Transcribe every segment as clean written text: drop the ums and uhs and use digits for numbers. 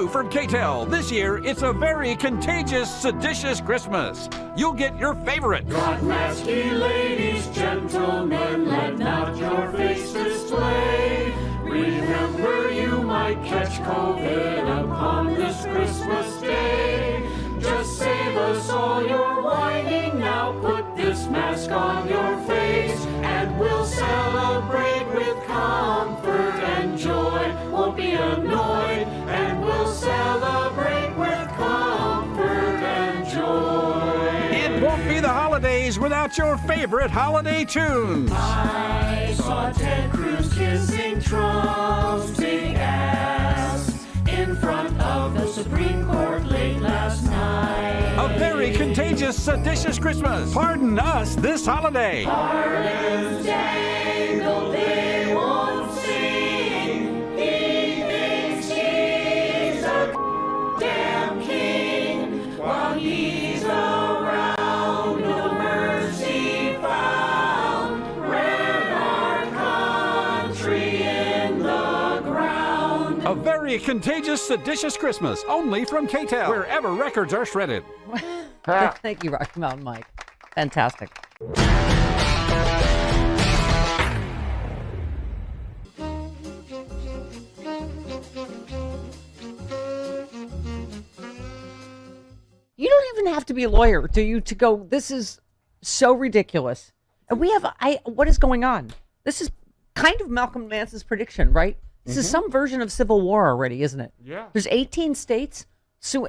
New from KTEL. This year, it's a very contagious, seditious Christmas. You'll get your favorite. God, masky ladies, gentlemen, let not your face display. Remember, you might catch COVID upon this Christmas day. Just save us all your whining now. Put this mask on your face, and we'll celebrate with comfort and joy. Won't be annoyed, and we'll celebrate with comfort and joy. It won't be the holidays without your favorite holiday tunes. I saw Ted Cruz kissing Trump's big ass in front of the Supreme Court late last night. A very contagious, seditious Christmas. Pardon us this holiday. Pardons dangle, they won't sing. He thinks he's a damn king. While he's around, no mercy found. Ran our country in the ground. A very contagious, seditious Christmas. Only from KTEL, wherever records are shredded. Thank you, Rocky Mountain Mike. Fantastic. You don't even have to be a lawyer, do you, to go, this is so ridiculous. And we have, what is going on? This is kind of Malcolm Nance's prediction, right? This is some version of civil war already, isn't it? Yeah. There's 18 states,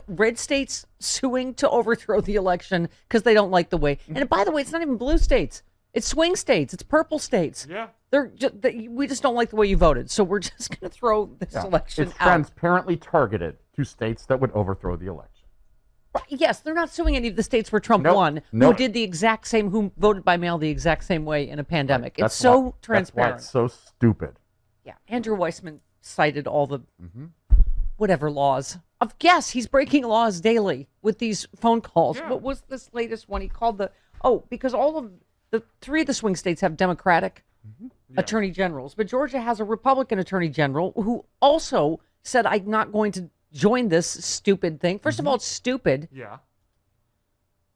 red states suing to overthrow the election because they don't like the way. And by the way, it's not even blue states. It's swing states. It's purple states. Yeah. We just don't like the way you voted. So we're just going to throw this election It's out. transparently targeted to states that would overthrow the election. Yes, they're not suing any of the states where Trump won, who did the exact same, who voted by mail the exact same way in a pandemic. Right. It's so transparent. That's why it's so stupid. Yeah, Andrew Weissman cited all the whatever laws. Yes, he's breaking laws daily with these phone calls. Yeah. What was this latest one? He called because all of the three of the swing states have Democratic attorney generals, but Georgia has a Republican attorney general who also said, I'm not going to join this stupid thing. First of all, it's stupid. Yeah.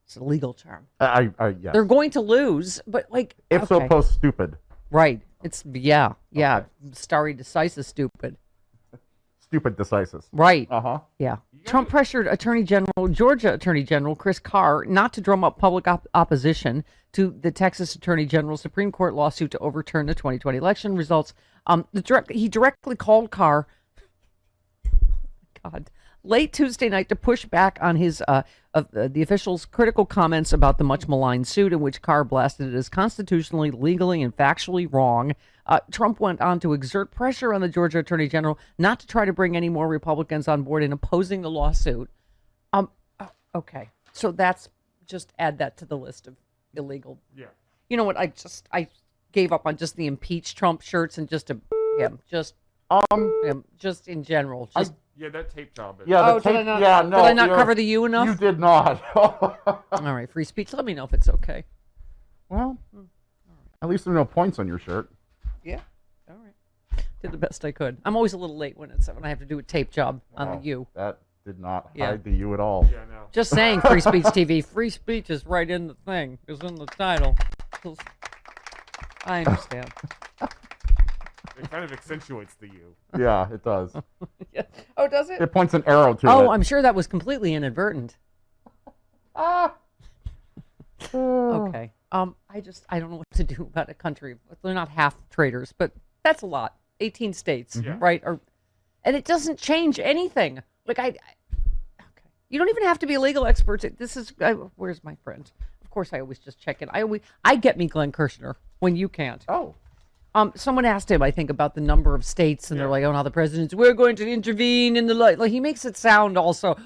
It's a legal term. Yes. They're going to lose, but Ipso post stupid. Right. It's yeah. Stare decisis stupid. Stupid decisis. Right. Uh-huh. Trump pressured Georgia Attorney General Chris Carr not to drum up public opposition to the Texas Attorney General's Supreme Court lawsuit to overturn the 2020 election results. He directly called Carr late Tuesday night to push back on his the official's critical comments about the much maligned suit in which Carr blasted it as constitutionally, legally, and factually wrong. Trump went on to exert pressure on the Georgia Attorney General not to try to bring any more Republicans on board in opposing the lawsuit. Okay, so that's just add that to the list of illegal. Yeah. You know what? I gave up on just the impeach Trump shirts and just in general. Yeah, that tape job. Did I not cover the U enough? You did not. All right, free speech. Let me know if it's okay. Well, at least there are no points on your shirt. Yeah. All right. Did the best I could. I'm always a little late when I have to do a tape job on the U. That did not hide the U at all. Yeah, no. Just saying, Free Speech TV. Free speech is right in the thing. It's in the title. I understand. It kind of accentuates the U. Yeah, it does. Yeah. Oh, does it? It points an arrow to it. Oh, I'm sure that was completely inadvertent. Okay. I don't know what to do about a country. They're not half traitors, but that's a lot. 18 states, right? And it doesn't change anything. Okay. You don't even have to be a legal expert. This is where's my friend? Of course, I always just check in. I get me Glenn Kirshner when you can't. Oh. Someone asked him, I think, about the number of states, and they're like, "Oh, now the president's. We're going to intervene in the light." Like he makes it sound also,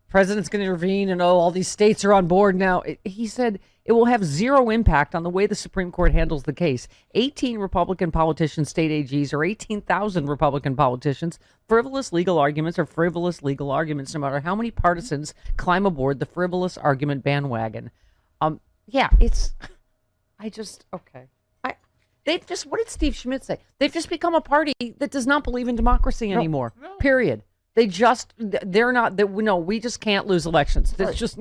president's going to intervene, and all these states are on board now. He said it will have zero impact on the way the Supreme Court handles the case. 18 Republican politicians, state AGs, or 18,000 Republican politicians. Frivolous legal arguments are frivolous legal arguments, no matter how many partisans climb aboard the frivolous argument bandwagon. They've just, what did Steve Schmidt say? They've just become a party that does not believe in democracy anymore. No. Period. They're not, no, we just can't lose elections. That's just,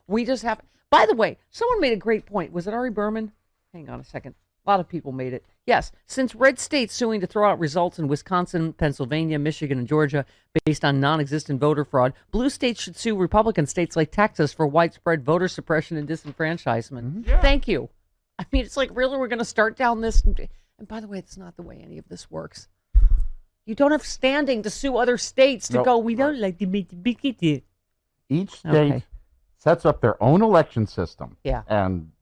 we just have, by the way, someone made a great point. Was it Ari Berman? Hang on a second. A lot of people made it. Yes. Since red states suing to throw out results in Wisconsin, Pennsylvania, Michigan, and Georgia based on non-existent voter fraud, blue states should sue Republican states like Texas for widespread voter suppression and disenfranchisement. Mm-hmm. Yeah. Thank you. I mean, it's like, really, we're going to start down this. And by the way, it's not the way any of this works. You don't have standing to sue other states to go, we don't like to meet the big deal. Each state sets up their own election system. Yeah. And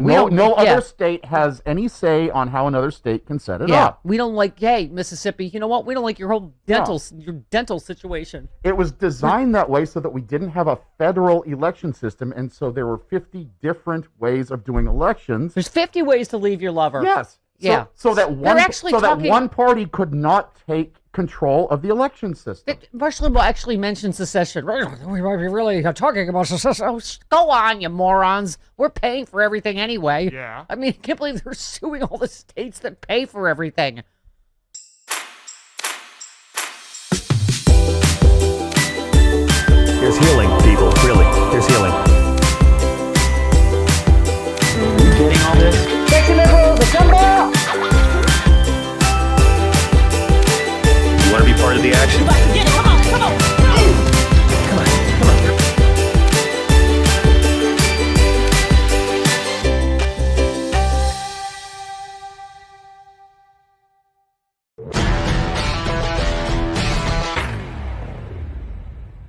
no other state has any say on how another state can set it up. We don't like, hey, Mississippi, you know what? We don't like your whole dental situation. It was designed that way so that we didn't have a federal election system, and so there were 50 different ways of doing elections. There's 50 ways to leave your lover. Yes. So that one party could not take control of the election system. Rush Limbaugh actually mentioned secession. We might be really talking about secession. Oh, go on, you morons. We're paying for everything anyway. Yeah. I mean, I can't believe they're suing all the states that pay for everything. There's healing, people. Really, there's healing. Are you getting all this? Sexy liberals, come out! You want to be part of the action? Get it, come on! Come on!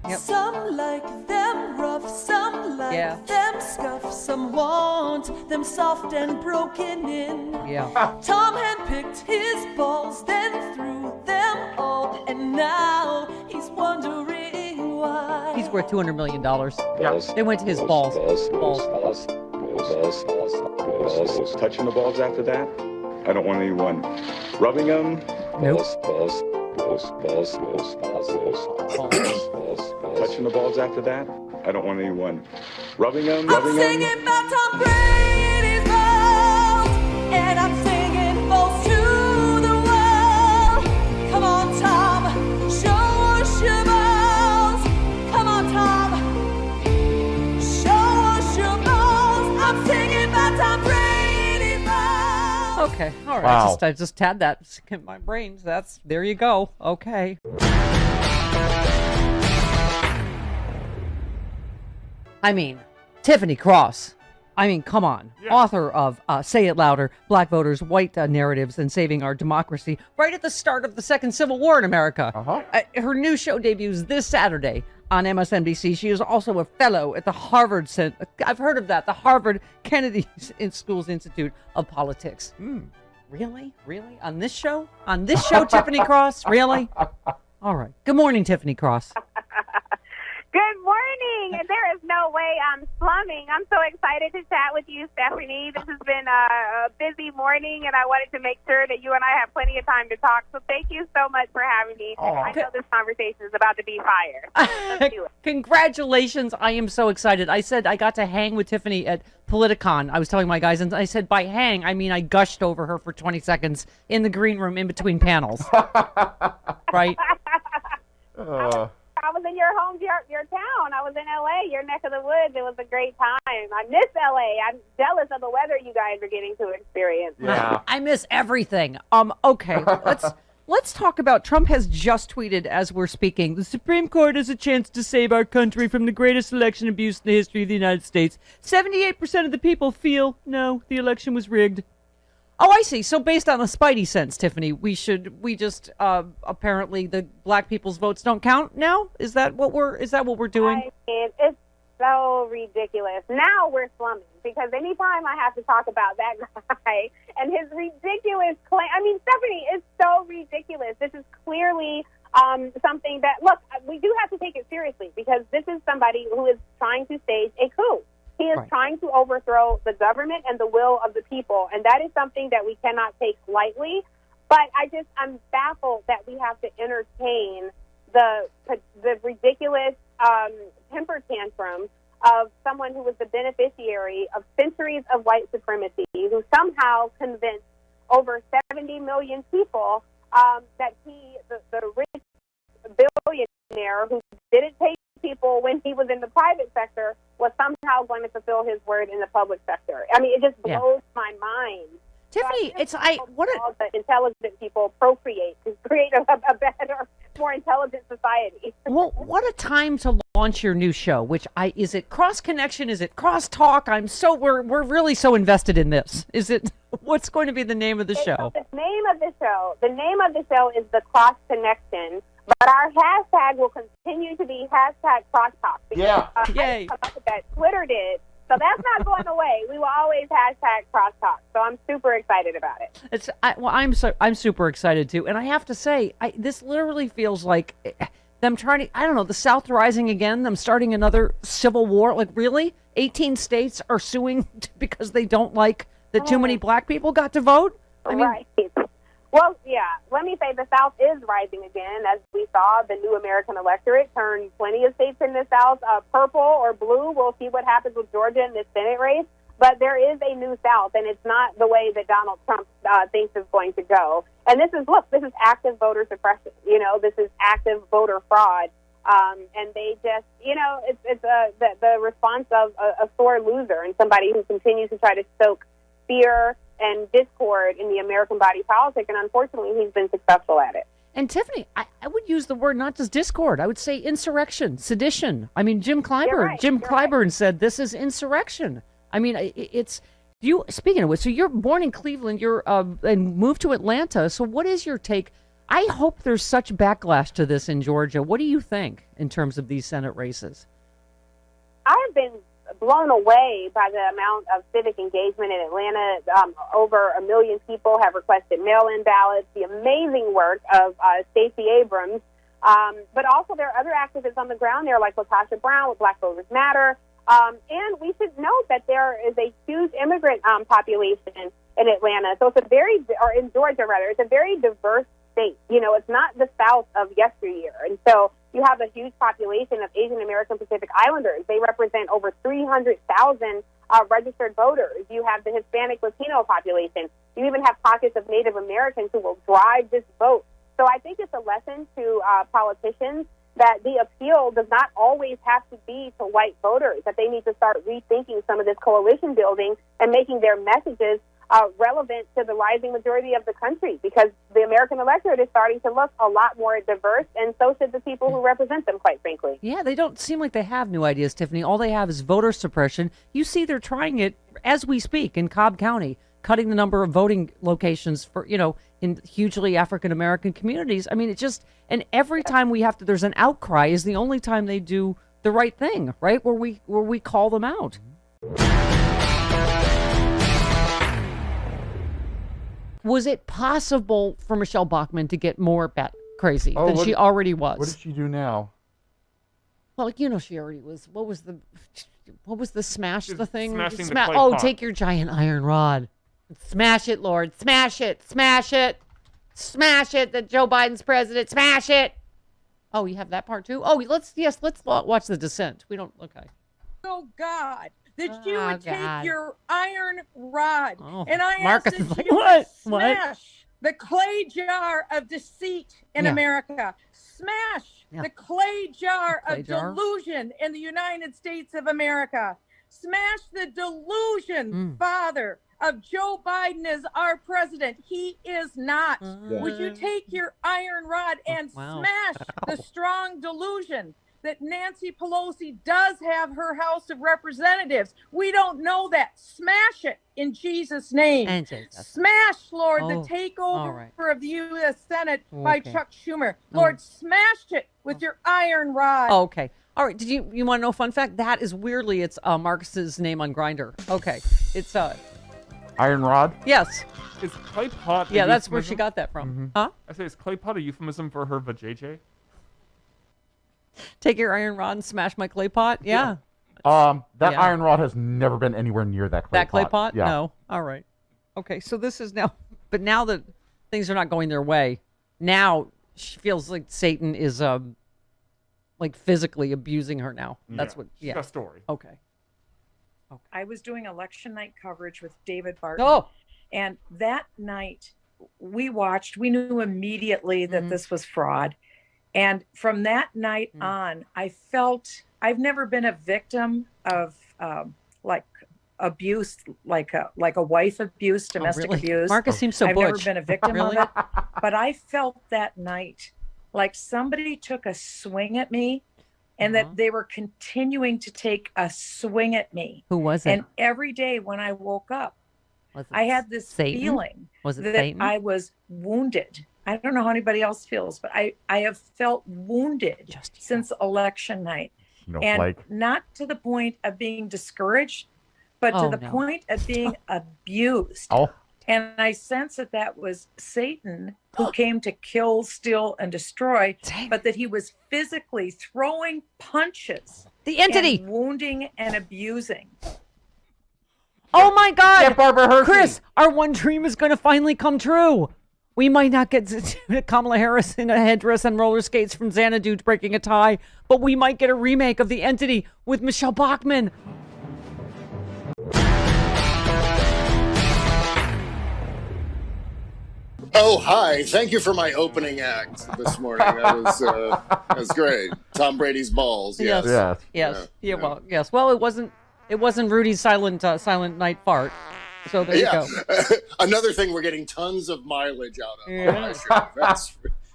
Yep. Some like them rough, some like them scuff, some want them soft and broken in. Yeah. Tom handpicked his balls, then threw them all, and now he's wondering why. He's worth $200 million. Yeah. They went to his balls. Touching the balls after that? I don't want anyone rubbing them. Nope. Touching the balls after that? I don't want anyone rubbing them. I'm singing about Tom Brady's balls, and I'm singing balls to the world. Come on, Tom, show us your balls. Come on, Tom, show us your balls. I'm singing about Tom Brady's balls. Okay, all right. Wow. I just had that in my brain. There you go. Okay. I mean, Tiffany Cross. I mean, come on. Yeah. Author of Say It Louder, Black Voters, White Narratives, and Saving Our Democracy, right at the start of the Second Civil War in America. Her new show debuts this Saturday on MSNBC. She is also a fellow at the Harvard I've heard of that, the Harvard Kennedy School's Institute of Politics. Really? Really? On this show? On this show, Tiffany Cross? Really? All right. Good morning, Tiffany Cross. Good morning. There is no way I'm slumming. I'm so excited to chat with you, Stephanie. This has been a busy morning, and I wanted to make sure that you and I have plenty of time to talk. So thank you so much for having me. I know this conversation is about to be fire. Let's do it. Congratulations. I am so excited. I said I got to hang with Tiffany at Politicon. I was telling my guys, and I said by hang, I mean I gushed over her for 20 seconds in the green room in between panels. Right? I was in your home, your town. I was in L.A., your neck of the woods. It was a great time. I miss L.A. I'm jealous of the weather you guys are getting to experience. Yeah. I miss everything. Okay, let's talk about Trump has just tweeted as we're speaking. The Supreme Court has a chance to save our country from the greatest election abuse in the history of the United States. 78% of the people feel no, the election was rigged. Oh, I see. So based on a spidey sense, Tiffany, we just apparently the black people's votes don't count now? Is that what we're doing? I mean, it's so ridiculous. Now we're slumming because anytime I have to talk about that guy and his ridiculous claim, I mean, Stephanie, it's so ridiculous. This is clearly something that, look, we do have to take it seriously because this is somebody who is trying to stage a coup. He is trying to overthrow the government and the will of the people, and that is something that we cannot take lightly. But I'm baffled that we have to entertain the ridiculous temper tantrum of someone who was the beneficiary of centuries of white supremacy, who somehow convinced over 70 million people that the rich billionaire who didn't pay people when he was in the private sector was somehow going to fulfill his word in the public sector. I mean, it just blows my mind. Tiffany, So all the intelligent people procreate to create a better, more intelligent society. Well, what a time to launch your new show, is it Cross Connection? Is it Cross Talk? We're really so invested in this. Is it, what's going to be the name of the show? The name of the show is the Cross Connection, but our hashtag will continue to be hashtag Cross Talk. Yeah. Yay. Come up with that. Twitter did. So that's not going away. We will always hashtag crosstalk. So I'm super excited about it. I'm super excited too. And I have to say, this literally feels like them trying to, I don't know, the South rising again, them starting another civil war. Like, really? 18 states are suing because they don't like that too many black people got to vote? I mean, right. Well, yeah, let me say the South is rising again. As we saw, the new American electorate turned plenty of states in the South purple or blue. We'll see what happens with Georgia in this Senate race. But there is a new South, and it's not the way that Donald Trump thinks it's going to go. And this is active voter suppression. This is active voter fraud. And they just, it's the response of a sore loser and somebody who continues to try to stoke fear and discord in the American body politic, and unfortunately, he's been successful at it. And Tiffany, I would use the word not just discord. I would say insurrection, sedition. I mean, Jim Clyburn said this is insurrection. I mean, it's you. Speaking of which, so you're born in Cleveland, you're and moved to Atlanta. So, what is your take? I hope there's such backlash to this in Georgia. What do you think in terms of these Senate races? I've been blown away by the amount of civic engagement in Atlanta. Over 1 million people have requested mail-in ballots. The amazing work of Stacey Abrams, but also there are other activists on the ground there, like Latasha Brown with Black Voters Matter. And we should note that there is a huge immigrant population in Atlanta. So in Georgia rather, it's a very diverse state. It's not the South of yesteryear, and so you have a huge population of Asian American Pacific Islanders. They represent over 300,000 registered voters. You have the Hispanic Latino population. You even have pockets of Native Americans who will drive this vote. So I think it's a lesson to politicians that the appeal does not always have to be to white voters, that they need to start rethinking some of this coalition building and making their messages relevant to the rising majority of the country, because the American electorate is starting to look a lot more diverse, and so should the people who represent them, quite frankly. Yeah, they don't seem like they have new ideas, Tiffany. All they have is voter suppression. You see they're trying it as we speak in Cobb County, cutting the number of voting locations for, in hugely African-American communities. I mean, and every time there's an outcry is the only time they do the right thing, right? Where we call them out. Was it possible for Michelle Bachmann to get more crazy than she already was? What did she do now? Well, she already was. What was the smash the thing? Smashing the clay pot. Take your giant iron rod. Smash it, Lord. Smash it. Smash it. Smash it that Joe Biden's president. Smash it. Oh, you have that part too? Oh, let's watch the dissent. We don't, okay. Oh, God. That you would take your iron rod and I Marcus ask is that like, you what? smash the clay jar of deceit in America. Smash the clay jar of delusion in the United States of America. Smash the delusion, Father, of Joe Biden as our president. He is not. Would you take your iron rod and smash the strong delusion that Nancy Pelosi does have her House of Representatives? We don't know that. Smash it in Jesus' name. Smash, Lord, the takeover of the U.S. Senate by Chuck Schumer. Lord, smash it with your iron rod. Okay. All right. Did you want to know a fun fact? That is weirdly, it's Marcus's name on Grindr. Okay. It's Iron rod? Yes. Is clay pot a that's euphemism? where she got that from. Mm-hmm. Huh? I say, is clay pot a euphemism for her vajayjay? Take your iron rod and smash my clay pot? Yeah. That iron rod has never been anywhere near that clay pot. That clay pot? Yeah. No. All right. Okay, so this is now, but now that things are not going their way, now she feels like Satan is like physically abusing her now. That's what, She's got a story. Okay. I was doing election night coverage with David Barton. Oh. And that night we knew immediately that this was fraud. And from that night on, I've never been a victim of like abuse, like a wife abuse, domestic really? abuse. Marcus seems so I've never butch. been a victim Really? of it, but I felt that night like somebody took a swing at me, and that they were continuing to take a swing at me. Who was it? And every day when I woke up, I had this Satan? feeling Was it that Satan? I was wounded. I don't know how anybody else feels, but I have felt wounded since election night. And not to the point of being discouraged, but to the point of being abused. And I sense that was Satan who came to kill, steal, and destroy, but that he was physically throwing punches. The entity. And wounding and abusing. Oh my God. Get Barbara Hershey. Chris, our one dream is going to finally come true. We might not get Kamala Harris in a headdress and roller skates from Xanadu breaking a tie, but we might get a remake of The Entity with Michelle Bachmann. Oh, hi. Thank you for my opening act this morning. That was great. Tom Brady's balls. Yes. Well, yes. Well, it wasn't Rudy's silent night fart. So there you go. Another thing we're getting tons of mileage out of. Yeah.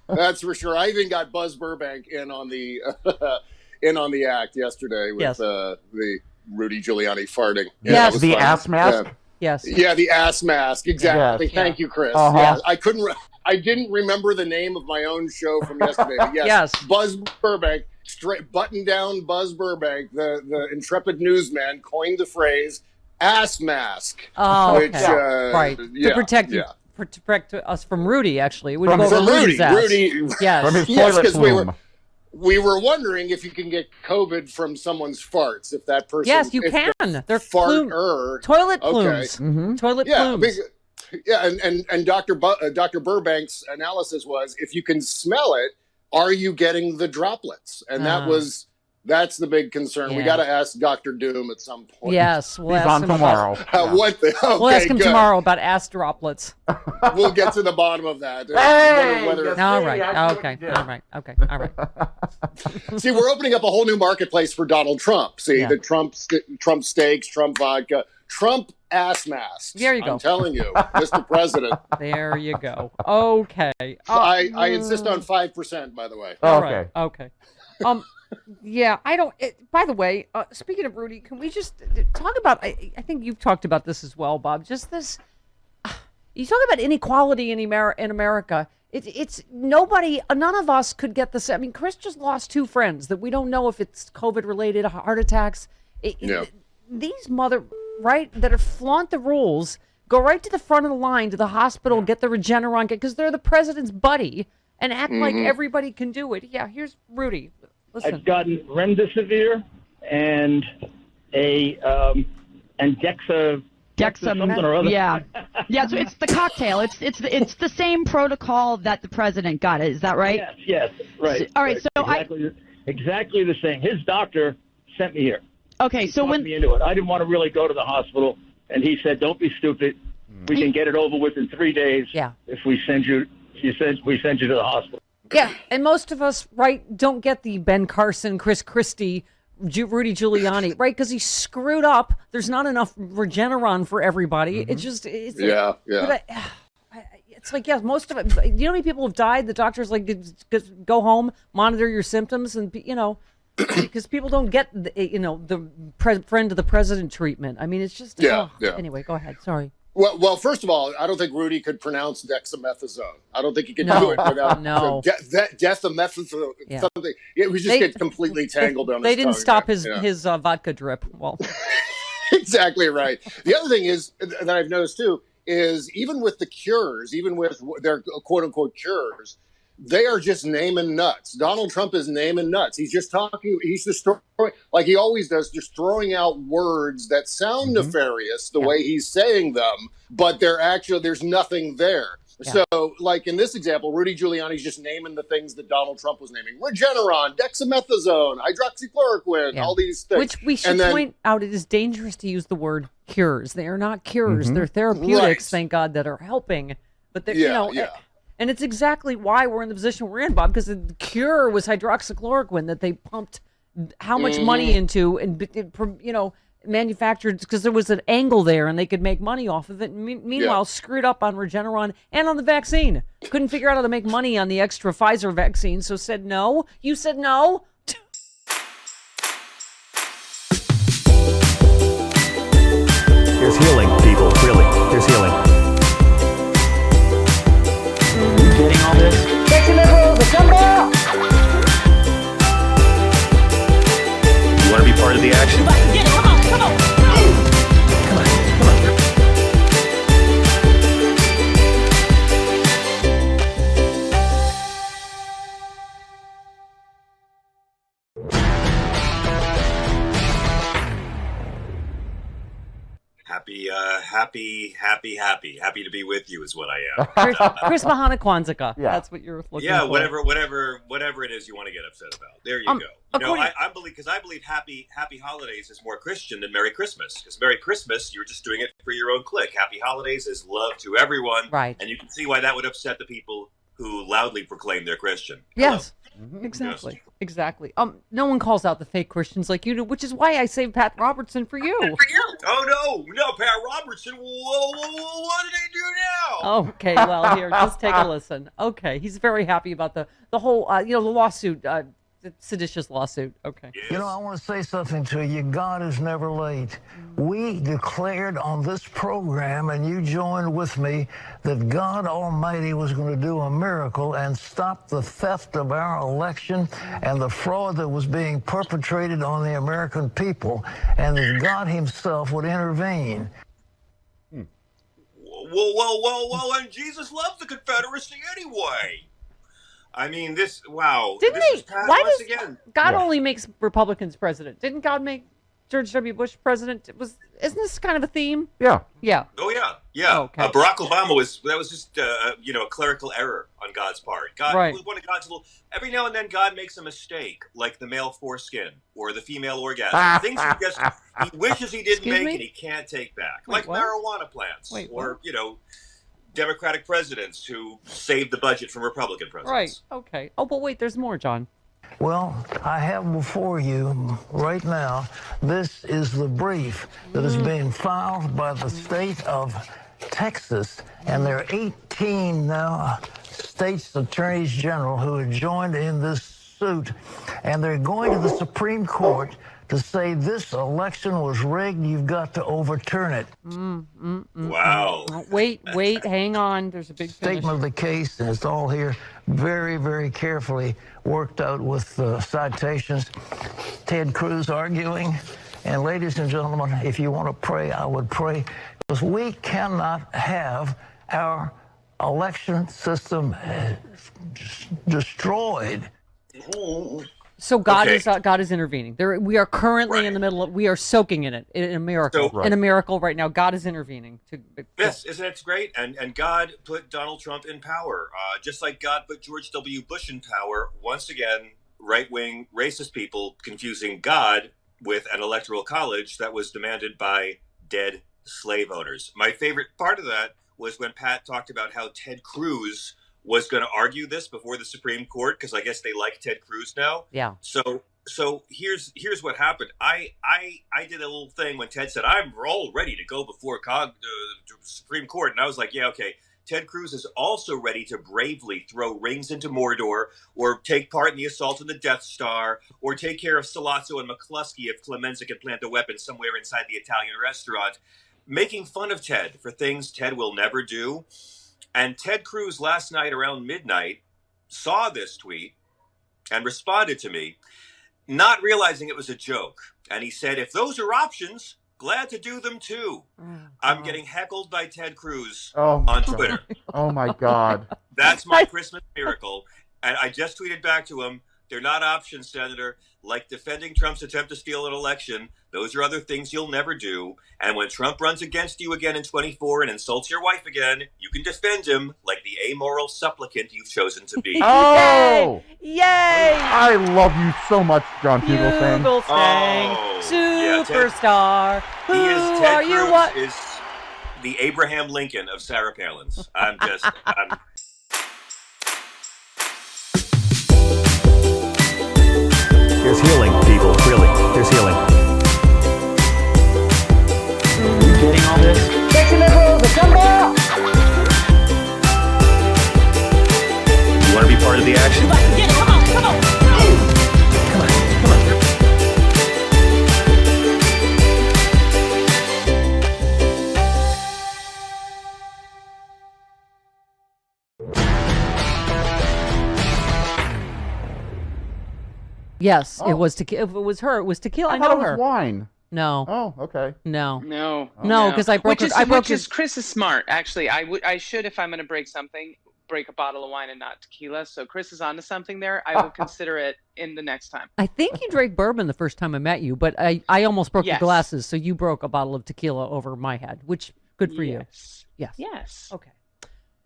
That's for sure. I even got Buzz Burbank in on the act yesterday with the Rudy Giuliani farting. Yes, the ass mask. Yes. Yeah, the ass mask. Exactly. Yes. Thank you, Chris. Yeah, I didn't remember the name of my own show from yesterday. But yes. Buzz Burbank, straight button down Buzz Burbank, the intrepid newsman, coined the phrase "ass mask." Oh, which, right. Yeah, to protect us from Rudy, actually. It would from go over Rudy. Rudy's ass. Rudy. Yes. From his Yes, toilet because plume. we were wondering if you can get COVID from someone's farts. If that person, Yes, you can. They're toilet plumes. Okay. Toilet plumes. Yeah, and Dr. Burbank's analysis was, if you can smell it, are you getting the droplets? And that's the big concern. Yeah. We got to ask Dr. Doom at some point. Yes, we'll He's ask on him tomorrow. We'll ask him tomorrow about ass droplets. We'll get to the bottom of that. All right. Okay. See, we're opening up a whole new marketplace for Donald Trump. See, the Trump steaks, Trump vodka, Trump ass masks. There you go. I'm telling you, Mr. President. There you go. Okay. I insist on 5%, by the way. Okay. Okay. Yeah, I don't. By the way, speaking of Rudy, can we just talk about? I think you've talked about this as well, Bob. Just this. You talk about inequality in America. It's nobody. None of us could get the same. I mean, Chris just lost 2 friends that we don't know if it's COVID-related heart attacks. These that are flaunt the rules, go right to the front of the line to the hospital, get the Regeneron, because they're the president's buddy, and act like everybody can do it. Yeah, here's Rudy. Listen. I've gotten remdesivir and Dexa something or other. Yeah. So it's the cocktail. It's the same protocol that the president got. Is that right? Yes, right. All right. Right. So exactly the same. His doctor sent me here. Okay. He talked me into it. I didn't want to really go to the hospital, and he said, "Don't be stupid. We can get it over with in 3 days. Yeah. If we send you to the hospital." Yeah, and most of us, don't get the Ben Carson, Chris Christie, Rudy Giuliani, right? Because he screwed up. There's not enough Regeneron for everybody. It's just, it's like, most of it. You know how many people have died? The doctor's like, go home, monitor your symptoms, and because people don't get the friend of the president treatment. I mean, it's just Anyway, go ahead. Sorry. Well, first of all, I don't think Rudy could pronounce dexamethasone. I don't think he could do it without dexamethasone. Yeah. Something. It was just get completely tangled on his tongue. They didn't stop his vodka drip. Well, exactly right. The other thing is that I've noticed too is even with the cures, even with their quote unquote cures, they are just naming nuts. Donald Trump is naming nuts. He's just talking. He's just like he always does, just throwing out words that sound nefarious the way he's saying them, but there's nothing there. Yeah. So, like in this example, Rudy Giuliani's just naming the things that Donald Trump was naming: Regeneron, dexamethasone, hydroxychloroquine, all these things. Which we should point out, it is dangerous to use the word cures. They are not cures; they're therapeutics. Thank God, that are helping. But And it's exactly why we're in the position we're in, Bob, because the cure was hydroxychloroquine that they pumped how much money into and, manufactured because there was an angle there and they could make money off of it. Meanwhile, screwed up on Regeneron and on the vaccine. Couldn't figure out how to make money on the extra Pfizer vaccine, so said no. You said no? There's healing, people. Really, there's healing. Are you getting all this? Sexy liberals, come on! You want to be part of the action? Get it, come on, come on! Happy to be with you is what I am. Chris Mahana Kwanzaa. Yeah. That's what you're looking for. Whatever it is you want to get upset about. There you go. I believe happy holidays is more Christian than Merry Christmas. Because Merry Christmas, you're just doing it for your own clique. Happy holidays is love to everyone. Right. And you can see why that would upset the people who loudly proclaim they're Christian. Yes. Exactly. Yes. Exactly. No one calls out the fake Christians like you do, which is why I saved Pat Robertson for you. Oh no, Pat Robertson. Whoa, what did he do now? Okay, well here, just take a listen. Okay, he's very happy about the whole, the lawsuit, the seditious lawsuit. Okay. Yes. I want to say something to you. God is never late. We declared on this program, and you joined with me, that God Almighty was going to do a miracle and stop the theft of our election and the fraud that was being perpetrated on the American people, and that God himself would intervene. Whoa, and Jesus loves the Confederacy anyway. I mean, wow. Didn't he? Why does God only makes Republicans president? Didn't God make George W. Bush president? Isn't this kind of a theme? Yeah. Yeah. Oh, yeah. Okay. Barack Obama was just, a clerical error on God's part. One of God's every now and then God makes a mistake, like the male foreskin or the female orgasm. Things he wishes he didn't make and he can't take back. Like marijuana plants or, Democratic presidents who saved the budget from Republican presidents. Right. Okay. Oh, but wait, there's more, John. Well, I have before you right now, this is the brief that is being filed by the state of Texas, and there are 18 now states attorneys general who have joined in this suit, and they're going to the Supreme Court to say this election was rigged. You've got to overturn it. Wow. Wait, hang on. There's a big statement of the case, and it's all here very, very carefully worked out with citations. Ted Cruz arguing. And ladies and gentlemen, if you want to pray, I would pray, because we cannot have our election system destroyed. So God is intervening. We are currently in the middle of. We are soaking in it in a miracle. In a miracle right now, God is intervening. Yes, isn't it great? And God put Donald Trump in power, just like God put George W. Bush in power. Once again, right-wing racist people confusing God with an electoral college that was demanded by dead slave owners. My favorite part of that was when Pat talked about how Ted Cruz was going to argue this before the Supreme Court, because I guess they like Ted Cruz now. Yeah. So here's what happened. I did a little thing when Ted said, I'm all ready to go before the Supreme Court. And I was like, yeah, okay. Ted Cruz is also ready to bravely throw rings into Mordor, or take part in the assault on the Death Star, or take care of Sollozzo and McCluskey if Clemenza can plant a weapon somewhere inside the Italian restaurant, making fun of Ted for things Ted will never do. And Ted Cruz last night around midnight saw this tweet and responded to me, not realizing it was a joke. And he said, if those are options, glad to do them too. I'm getting heckled by Ted Cruz on Twitter. Oh my God. That's my Christmas miracle. And I just tweeted back to him, they're not options, Senator. Like defending Trump's attempt to steal an election, those are other things you'll never do. And when Trump runs against you again in 24 and insults your wife again, you can defend him like the amoral supplicant you've chosen to be. Oh! Yay! I love you so much, John Fugelsang. Superstar. Who Ted are Cruz you? What? Is the Abraham Lincoln of Sarah Palin's. There's healing, people. Really, there's healing. You getting all this? Sexy liberals, assemble! You want to be part of the action? Yeah, come on, come on. Come on, come on. Yes, it was tequila. If it was her, it was tequila. I thought know it was her. wine. No. Oh, okay. No. No. No, because I broke. Which is Chris is smart. Actually, I should, if I'm going to break something, break a bottle of wine and not tequila. So Chris is onto something there. I will consider it in the next time. I think you drank bourbon the first time I met you, but I almost broke the glasses, so you broke a bottle of tequila over my head, which good for you. Yes. Yes. Okay.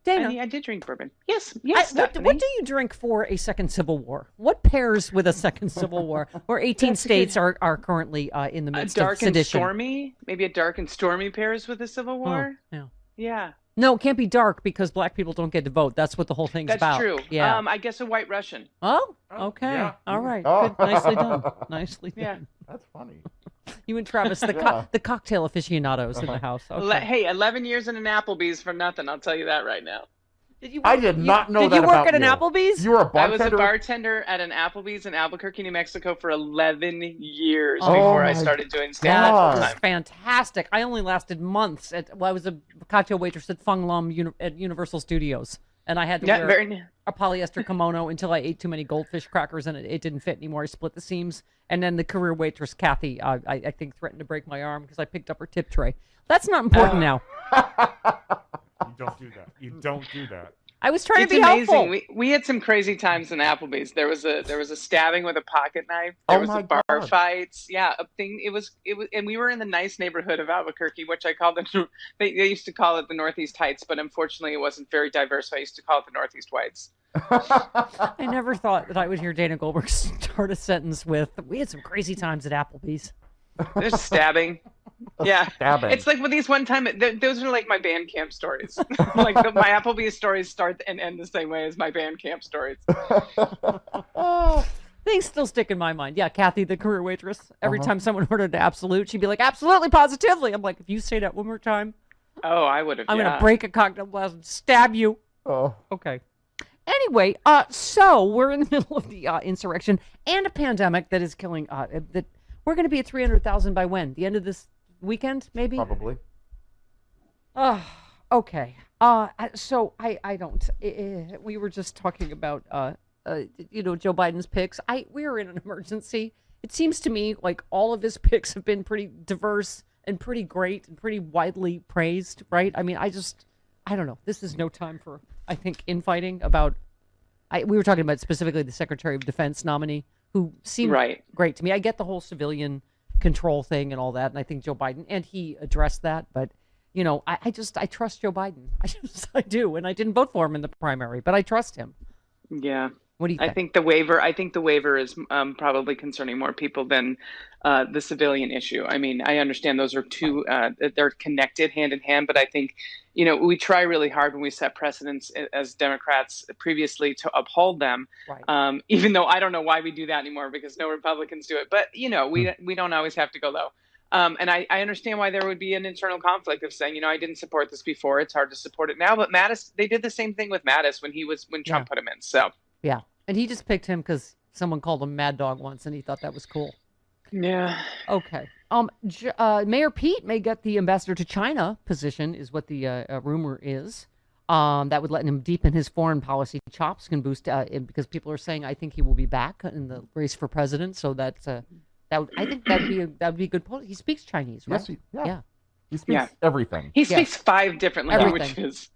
Dana, I did drink bourbon. Yes. Yes. What do you drink for a second civil war? What pairs with a second civil war? Where 18 states are currently in the midst of dark sedition. and stormy. Maybe a dark and stormy pairs with the Civil War. Yeah. Yeah. No, it can't be dark because black people don't get to vote. That's what the whole thing's about. That's true. Yeah. I guess a White Russian. Oh, okay. yeah. All right. Oh. Good. Nicely done. Nicely done. Yeah. That's funny. You and Travis, the cocktail aficionados in the house. Okay. Hey, 11 years in an Applebee's for nothing. I'll tell you that right now. I did not know that Did you work about at an you. Applebee's? You were a I was bartender? a bartender at an Applebee's in Albuquerque, New Mexico for 11 years Oh before I my started doing stand-up That full was time. fantastic. I only lasted months. I was a cocktail waitress at Fung Lum at Universal Studios, and I had to wear a polyester kimono until I ate too many goldfish crackers, and it didn't fit anymore. I split the seams, and then the career waitress Kathy, I think, threatened to break my arm because I picked up her tip tray. That's not important now. You don't do that. You don't do that. I was trying It's to be amazing. helpful. We had some crazy times in Applebee's. There was a stabbing with a pocket knife. There was a bar fights. Yeah, a thing. It was, and we were in the nice neighborhood of Albuquerque, which I called they used to call it the Northeast Heights, but unfortunately it wasn't very diverse. So I used to call it the Northeast Whites. I never thought that I would hear Dana Goldberg start a sentence with, "We had some crazy times at Applebee's." There's stabbing. Yeah, Stabbing. It's like with these one time. Those are like my band camp stories. Like my Applebee's stories start and end the same way as my band camp stories. Things still stick in my mind. Yeah, Kathy, the career waitress. Every time someone ordered an Absolute, she'd be like, "Absolutely, positively." I'm like, if you say that one more time, oh, I would have. I'm gonna break a cocktail glass and stab you. Oh, okay. Anyway, so we're in the middle of the insurrection and a pandemic that is killing. That we're going to be at 300,000 by when? The end of this weekend, maybe. Probably. Okay. So I don't. We were just talking about Joe Biden's picks. We are in an emergency. It seems to me like all of his picks have been pretty diverse and pretty great and pretty widely praised, right? I mean, I don't know. This is no time for, I think, infighting about. We were talking about specifically the Secretary of Defense nominee, who seemed great to me. I get the whole civilian control thing and all that, and I think Joe Biden, and he addressed that, but I trust Joe Biden. I do, and I didn't vote for him in the primary, but I trust him. Yeah. What do you think? I think the waiver is probably concerning more people than the civilian issue. I mean, I understand those are two, they're connected hand in hand, but I think, we try really hard when we set precedents as Democrats previously to uphold them, even though I don't know why we do that anymore because no Republicans do it. But, we don't always have to go low. And I understand why there would be an internal conflict of saying, I didn't support this before. It's hard to support it now. But Mattis, they did the same thing with Mattis when Trump put him in. So. Yeah. And he just picked him because someone called him Mad Dog once and he thought that was cool. Yeah. Okay. Mayor Pete may get the ambassador to China position is what the rumor is. That would let him deepen his foreign policy chops, can boost because people are saying I think he will be back in the race for president. So that's I think that'd be a good point. He speaks Chinese, right? Yes, he speaks everything. He speaks 5 different languages.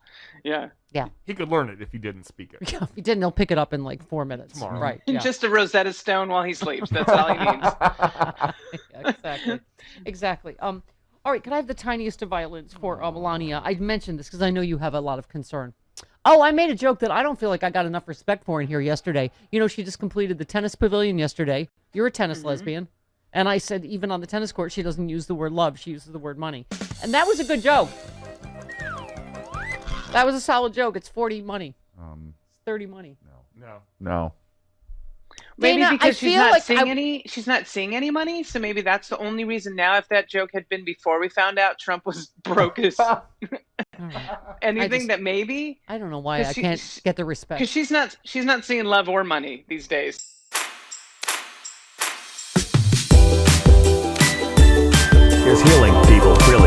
Yeah. Yeah. He could learn it if he didn't speak it. Yeah, if he didn't, he'll pick it up in like 4 minutes. Tomorrow. Right. Yeah. Just a Rosetta Stone while he sleeps. That's all he needs. Yeah, exactly. All right, could I have the tiniest of violins for Melania? I mentioned this because I know you have a lot of concern. Oh, I made a joke that I don't feel like I got enough respect for in here yesterday. She just completed the tennis pavilion yesterday. You're a tennis lesbian. And I said even on the tennis court, she doesn't use the word love. She uses the word money. And that was a good joke. That was a solid joke. It's 40 money. It's 30 money. No. No. Maybe Dana, because I feel she's not seeing any money, so maybe that's the only reason now. If that joke had been before we found out Trump was broke as anything, that maybe I don't know why I can't get the respect, because she's not seeing love or money these days. Here's healing, people, really.